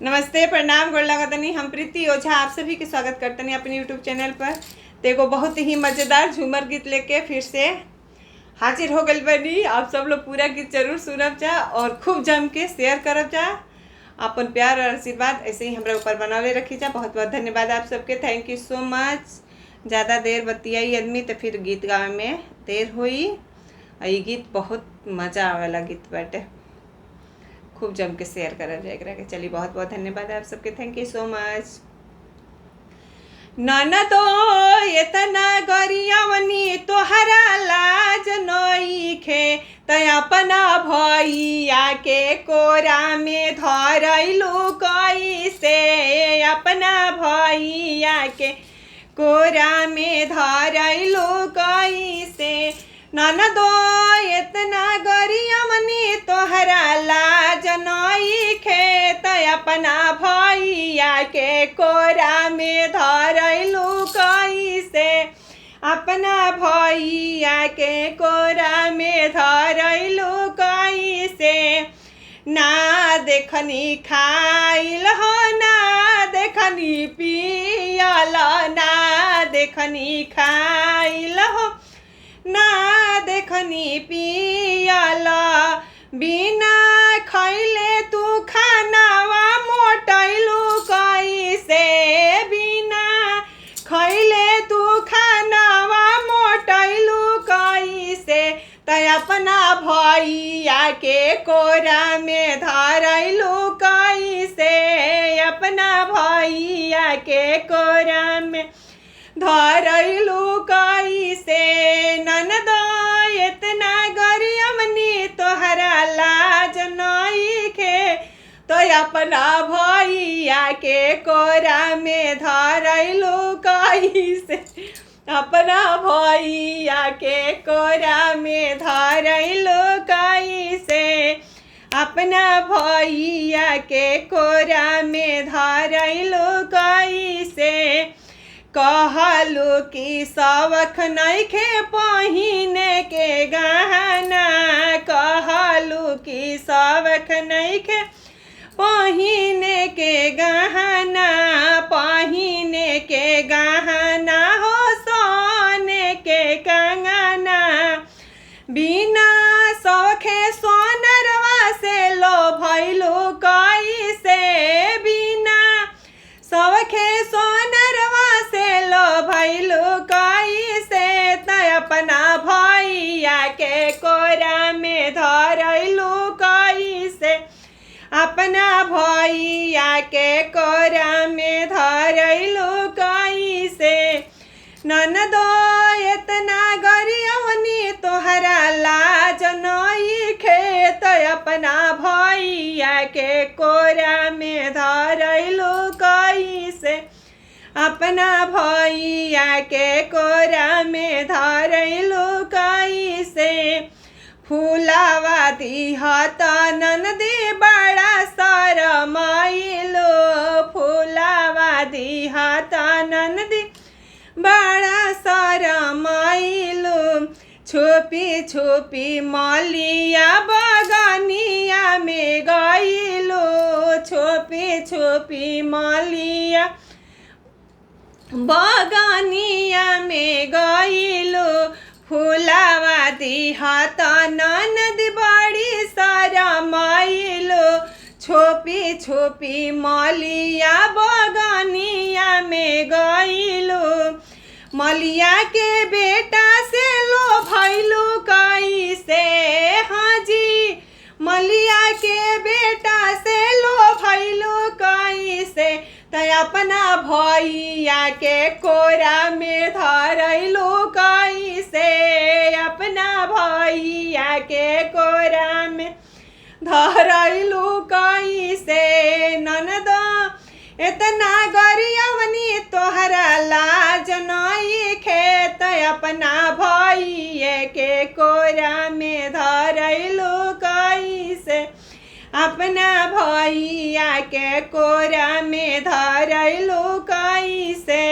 नमस्ते, प्रणाम, गोड़ लगतनी। हम प्रीति ओझा आप सभी के स्वागत करतनी अपने यूट्यूब चैनल पर। तो एगो बहुत ही मज़ेदार झूमर गीत लेके फिर से हाजिर हो गई बनी। आप सब लोग पूरा गीत जरूर सुनब जा और खूब जम के शेयर करब जा। अपन प्यार और आशीर्वाद ऐसे ही हमारे ऊपर बनावे रखी जा। बहुत बहुत धन्यवाद आप सबके। Thank you so much. ज़्यादा देर बतियाई आदमी तो फिर गीत गावे में देर हुई। ये गीत बहुत मज़ा आवेला गीत बाटे। खूब जम के शेयर करल जाए के। चलिए, बहुत बहुत धन्यवाद आप सबके। Thank you so much. ननदो एतना गरियवनी तोहरा लाज नइखे, त अपना भैया के कोरा में धरैलू कैसे। अपना भैया के कोरा में धरैलू कैसे। ननदो एतना गरियवनी तोहरा लाज नइखे, त अपना भैया के कोरा में धरैलू कैसे। अपना भैया के कोरा में धरैलू कैसे। ना देखनी खाइल हो, ना देखनी पियल, ना देखनी खाइल हो, ना देखनी पियल। बिना खैले तू खानावा मोटैलू कैसे। बिना खैले तू खानावा मोटैलू कैसे। त अपना भैया के कोरा में धरैलू कैसे। अपना भैया के कोरा में धरैलू कैसे। ननदो एतना गरियवनी तोहरा लाज नइखे, तो अपना भैया के कोरा में धरैलू कैसे। अपना भैया के कोरा में धरैलू कैसे। अपना भैया के कोरा में धरैलू कैसे। कहलू कि शौख नइखे पहिने के गहना। कहलू कि शौख नइखे पहिने के गहना। पहिने के गहना हो सोने के कंगना। बिना शौखे सोनरवा से लो भैलू कैसे। बिना शौखे सोनरवा से लो भैलू कैसे। त अपना भैया के कोरा में धरैलू कैसे। अपना भैया के कोरा में धरैलू कैसे। ननदो एतना गरियवनी तोहरा लाज नइखे, त अपना भैया के कोरा में धरैलू कैसे। अपना भैया के कोरा में धरैलू कैसे। फूलावा दिहत ननदी बड़ा शरमाइलो। फूलावा दिहत ननदी बड़ा शरमाइलो। छुपी छुपी मलिया बगनिया में गइलो। छुपी छुपी मलिया बगनिया में गइलो। फूलावा दिहत ननद बड़ी शरमाइलो। छुपी छुपी मलिया बगनिया में गइलो। मलिया के बेटा से लो भैलू कैसे। हाँ जी, मलिया के बेटा से लो भैलू कैसे। त अपना भैया के कोरा में धरैलू कैसे। अपना भैया के कोरा में धरैलू कैसे। ननदो एतना गरियवनी तोहरा लाज नइखे, त अपना भैया के कोरा में धरैलू कैसे। अपना भैया के कोरा में धरैलू कैसे।